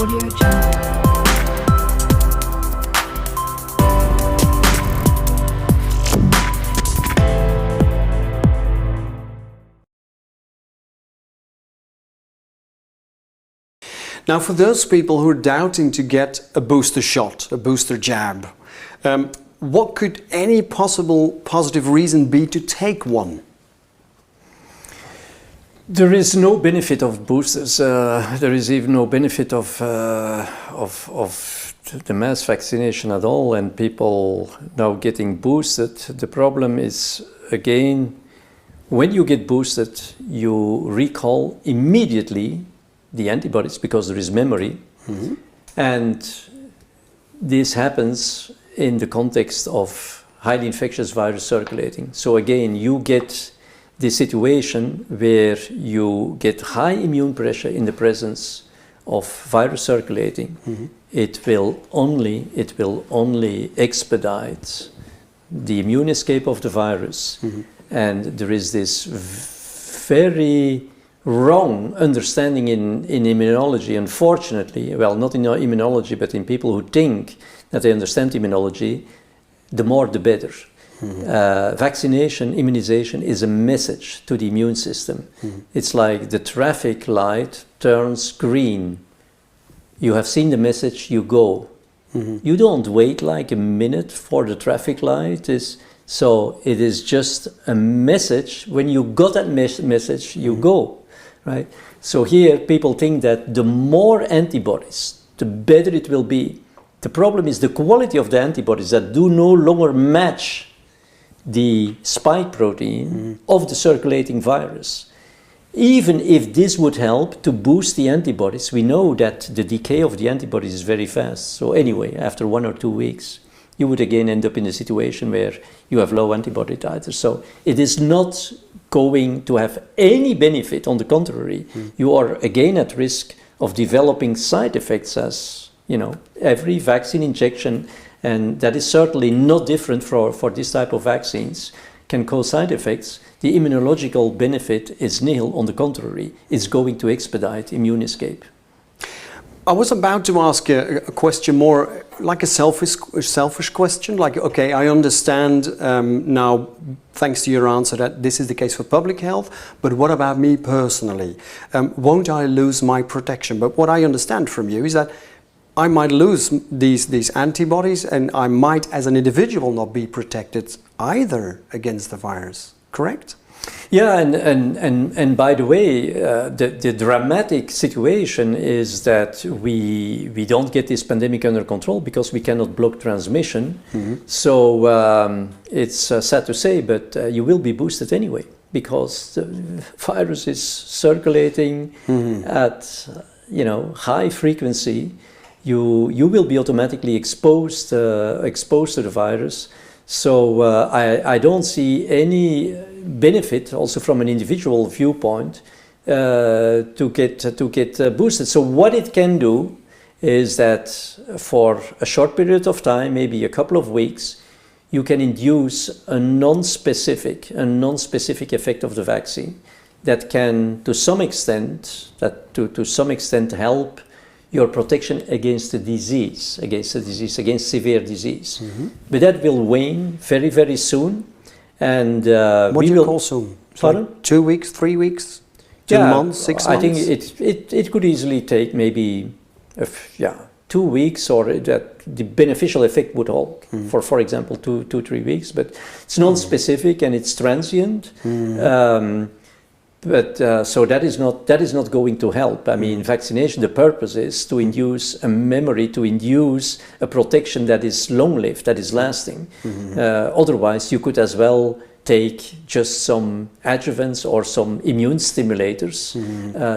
Audio Jungle. Now, for those people who are doubting to get a booster shot, a booster jab, what could any possible positive reason be to take one? There is no benefit of boosters. There is even no benefit of the mass vaccination at all, and people now getting boosted. The problem is, again, when you get boosted, you recall immediately the antibodies because there is memory. Mm-hmm. And this happens in the context of highly infectious virus circulating. So again, you get the situation where you get high immune pressure in the presence of virus circulating. Mm-hmm. It will only expedite the immune escape of the virus. Mm-hmm. And there is this very wrong understanding in immunology, unfortunately. Well, not in immunology, but in people who think that they understand immunology, the more the better. Mm-hmm. Vaccination, immunization is a message to the immune system. Mm-hmm. It's like the traffic light turns green. You have seen the message, you go. Mm-hmm. You don't wait like a minute for the traffic light. So it is just a message. When you got that message, you mm-hmm. go. Right? So here people think that the more antibodies, the better it will be. The problem is the quality of the antibodies that do no longer match the spike protein of the circulating virus. Even if this would help to boost the antibodies, we know that the decay of the antibodies is very fast. So anyway, after 1 or 2 weeks, you would again end up in a situation where you have low antibody titers. So it is not going to have any benefit. On the contrary, you are again at risk of developing side effects as, every vaccine injection, and that is certainly not different for this type of vaccines, can cause side effects. The immunological benefit is nil. On the contrary, it's going to expedite immune escape. I was about to ask a question more like a selfish question. Like, okay, I understand now, thanks to your answer, that this is the case for public health, but what about me personally? Won't I lose my protection? But what I understand from you is that I might lose these antibodies, and I might, as an individual, not be protected either against the virus, correct? Yeah, and by the way, the dramatic situation is that we don't get this pandemic under control because we cannot block transmission. Mm-hmm. So it's sad to say, but you will be boosted anyway because the virus is circulating at high frequency. You will be automatically exposed to the virus. So I don't see any benefit, also from an individual viewpoint, to get boosted. So what it can do is that for a short period of time, maybe a couple of weeks, you can induce a non-specific effect of the vaccine that can, to some extent, help your protection against the disease, against severe disease. Mm-hmm. But that will wane very, very soon. And what do you call soon? Pardon? Like 2 weeks, 3 weeks, 2 months, 6 months? I think it could easily take maybe 2 weeks, or that the beneficial effect would hold for example, 2-3 weeks. But it's non-specific and it's transient. So that is not going to help. I mean, vaccination, the purpose is to induce a memory, to induce a protection that is long-lived, that is lasting. Otherwise, you could as well take just some adjuvants or some immune stimulators.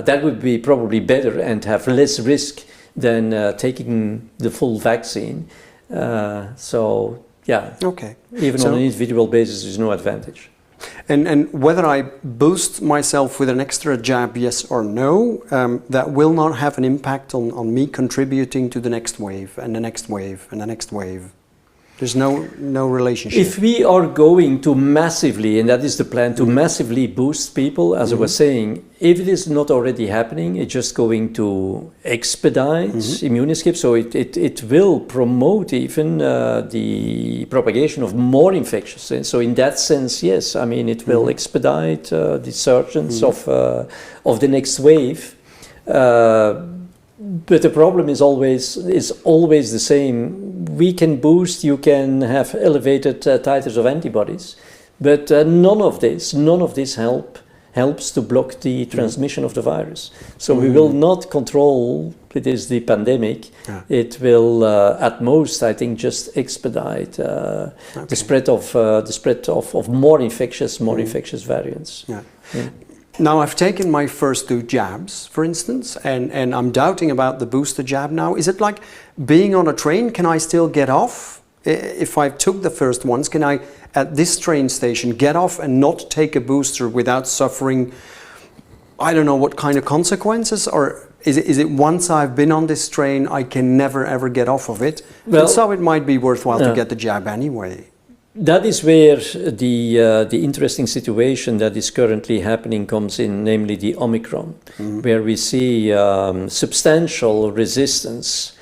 That would be probably better and have less risk than taking the full vaccine. Okay. Even on an individual basis, there's no advantage. And whether I boost myself with an extra jab, yes or no, that will not have an impact on me contributing to the next wave and the next wave and the next wave. There's no relationship. If we are going to massively, and that is the plan, to massively boost people, as I was saying, if it is not already happening, it's just going to expedite immune escape. So it will promote even the propagation of more infections. And so in that sense, yes, I mean, it will expedite the surgence of the next wave. But the problem is always the same. We can boost, you can have elevated titers of antibodies, but none of this helps to block the transmission of the virus. So we will not control, it is the pandemic. Yeah. It will at most, I think, just expedite the spread of more infectious variants. Yeah. Now, I've taken my first 2 jabs, for instance, and I'm doubting about the booster jab now. Is it like being on a train? Can I still get off? If I took the first ones, can I, at this train station, get off and not take a booster without suffering, I don't know what kind of consequences? Or is it once I've been on this train, I can never ever get off of it? Well, and so it might be worthwhile to get the jab anyway. That is where the interesting situation that is currently happening comes in, namely the Omicron, where we see substantial resistance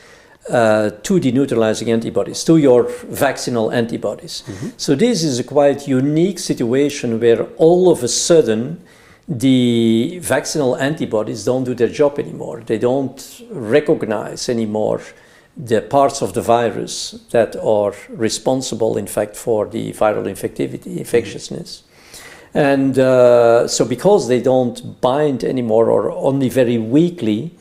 to the neutralizing antibodies, to your vaccinal antibodies. So this is a quite unique situation where all of a sudden the vaccinal antibodies don't do their job anymore. They don't recognize anymore the parts of the virus that are responsible, in fact, for the viral infectiousness. And so because they don't bind anymore or only very weakly,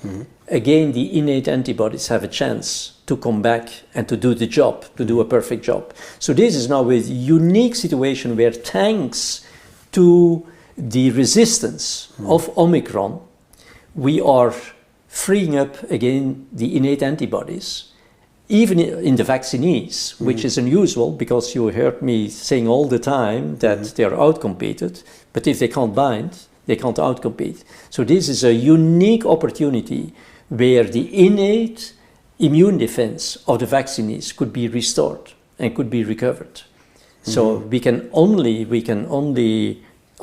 again, the innate antibodies have a chance to come back and to do the job, to do a perfect job. So this is now a unique situation where, thanks to the resistance of Omicron, we are freeing up again the innate antibodies, even in the vaccinees, which is unusual because you heard me saying all the time that they are outcompeted, but if they can't bind, they can't outcompete. So this is a unique opportunity where the innate immune defense of the vaccinees could be restored and could be recovered. So we can only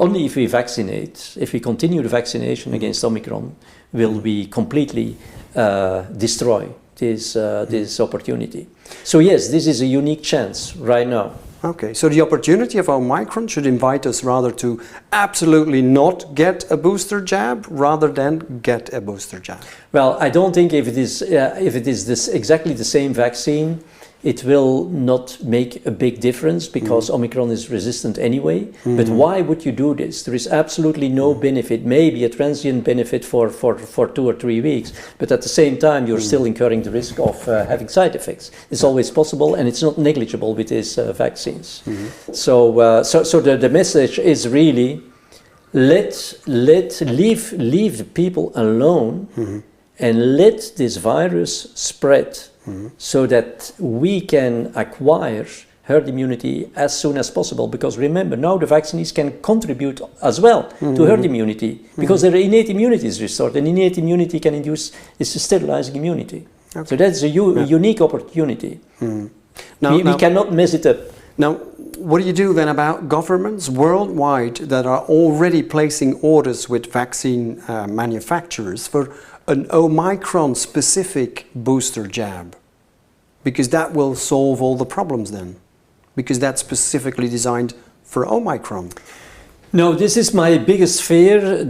if we vaccinate, if we continue the vaccination against Omicron, will we completely destroy this opportunity. So yes, this is a unique chance right now. Okay, so the opportunity of Omicron should invite us rather to absolutely not get a booster jab rather than get a booster jab. Well, I don't think if it is this exactly the same vaccine, it will not make a big difference because Omicron is resistant anyway. But why would you do this? There is absolutely no benefit, maybe a transient benefit for 2 or 3 weeks, but at the same time you're still incurring the risk of having side effects. It's always possible and it's not negligible with these vaccines. So the message is really leave the people alone and let this virus spread. So that we can acquire herd immunity as soon as possible. Because remember, now the vaccines can contribute as well to herd immunity because their innate immunity is restored, and innate immunity can induce is a sterilizing immunity. Okay. So that's a unique opportunity. We cannot mess it up. Now, what do you do then about governments worldwide that are already placing orders with vaccine manufacturers for an Omicron-specific booster jab? Because that will solve all the problems then. Because that's specifically designed for Omicron. No, this is my biggest fear.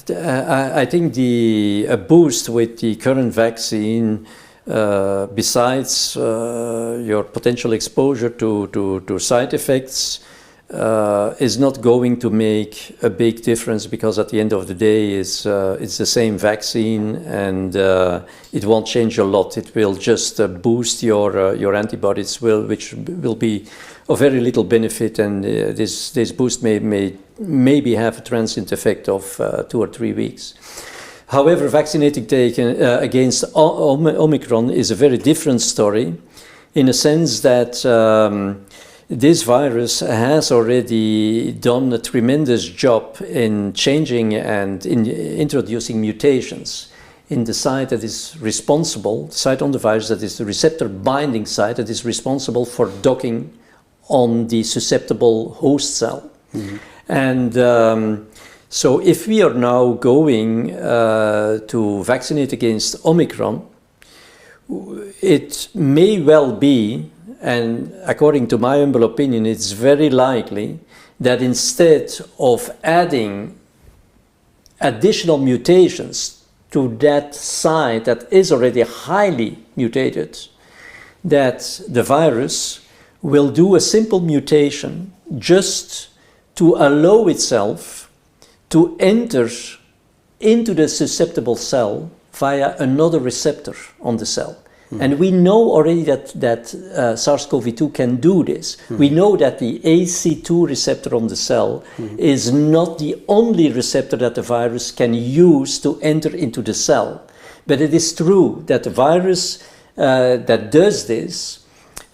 I think a boost with the current vaccine, besides your potential exposure to side effects, is not going to make a big difference because at the end of the day it's the same vaccine and it won't change a lot. It will just boost your antibodies, which will be of very little benefit, and this boost may maybe have a transient effect of 2 or 3 weeks. However, vaccinating against Omicron is a very different story in a sense that this virus has already done a tremendous job in changing and in introducing mutations in the site that is responsible, site on the virus that is the receptor binding site that is responsible for docking on the susceptible host cell. And so if we are now going to vaccinate against Omicron, it may well be, and according to my humble opinion, it's very likely that instead of adding additional mutations to that site that is already highly mutated, that the virus will do a simple mutation just to allow itself to enter into the susceptible cell via another receptor on the cell. And we know already that SARS-CoV-2 can do this. We know that the AC2 receptor on the cell is not the only receptor that the virus can use to enter into the cell. But it is true that the virus that does this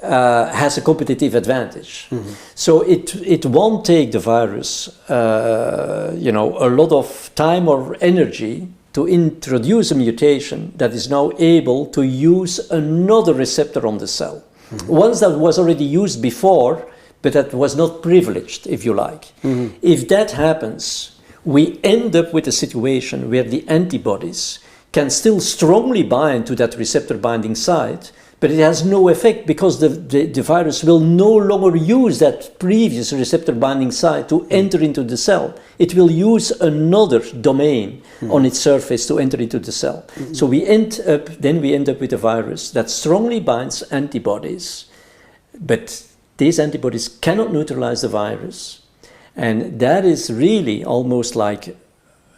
has a competitive advantage. So it won't take the virus, a lot of time or energy to introduce a mutation that is now able to use another receptor on the cell. One that was already used before, but that was not privileged, if you like. If that happens, we end up with a situation where the antibodies can still strongly bind to that receptor binding site, but it has no effect because the virus will no longer use that previous receptor binding site to enter into the cell. It will use another domain on its surface to enter into the cell. So we end up with a virus that strongly binds antibodies, but these antibodies cannot neutralize the virus. And that is really almost like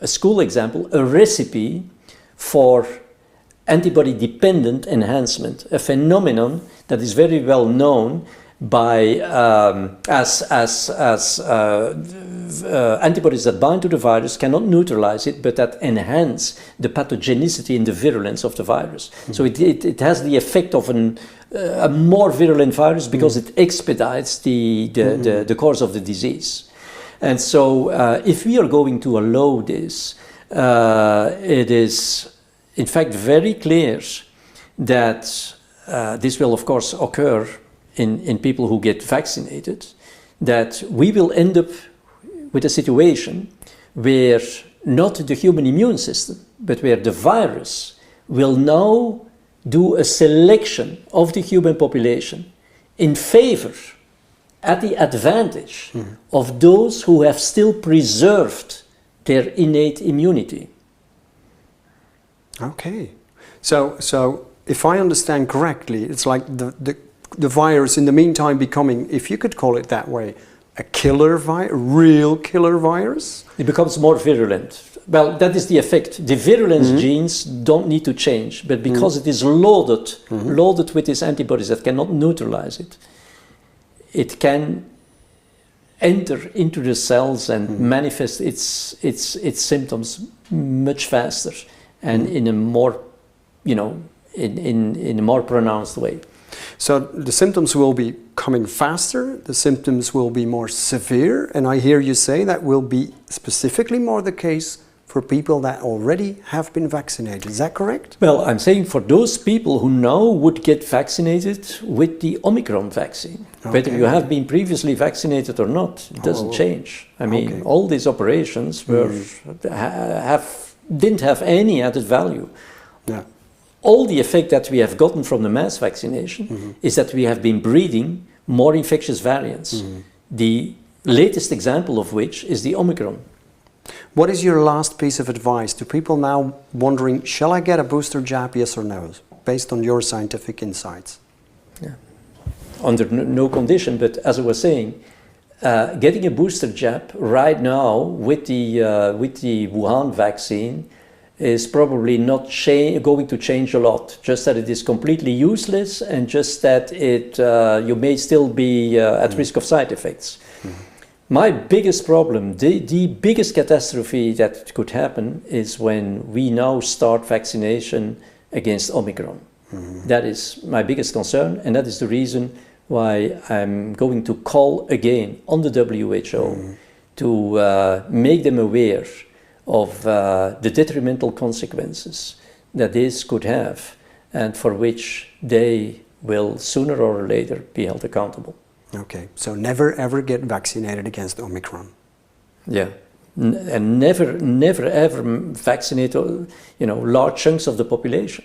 a school example, a recipe for antibody-dependent enhancement, a phenomenon that is very well known by as antibodies that bind to the virus cannot neutralize it, but that enhance the pathogenicity and the virulence of the virus. So it has the effect of a more virulent virus because it expedites the course of the disease. And so if we are going to allow this, it is in fact very clear that this will of course occur in people who get vaccinated, that we will end up with a situation where not the human immune system, but where the virus will now do a selection of the human population in favor, at the advantage of those who have still preserved their innate immunity. Okay, so if I understand correctly, it's like the virus in the meantime becoming, if you could call it that way, a real killer virus? It becomes more virulent. Well, that is the effect. The virulence genes don't need to change, but because it is loaded with these antibodies that cannot neutralize it, it can enter into the cells and manifest its symptoms much faster and in a more, in a more pronounced way. So the symptoms will be coming faster, the symptoms will be more severe, and I hear you say that will be specifically more the case for people that already have been vaccinated. Is that correct? Well, I'm saying for those people who now would get vaccinated with the Omicron vaccine. Okay. Whether you have been previously vaccinated or not, it doesn't change. I mean, all these operations didn't have any added value. Yeah. All the effect that we have gotten from the mass vaccination is that we have been breeding more infectious variants. The latest example of which is the Omicron. What is your last piece of advice to people now wondering, shall I get a booster jab, yes or no, based on your scientific insights? Yeah. Under no condition, but as I was saying, getting a booster jab right now with the Wuhan vaccine is probably not going to change a lot. Just that it is completely useless, and just that you may still be at risk of side effects. My biggest problem, the biggest catastrophe that could happen, is when we now start vaccination against Omicron. That is my biggest concern, and that is the reason why I'm going to call again on the WHO to make them aware of the detrimental consequences that this could have, and for which they will sooner or later be held accountable. Okay, so never ever get vaccinated against Omicron. Yeah, and never ever vaccinate, large chunks of the population.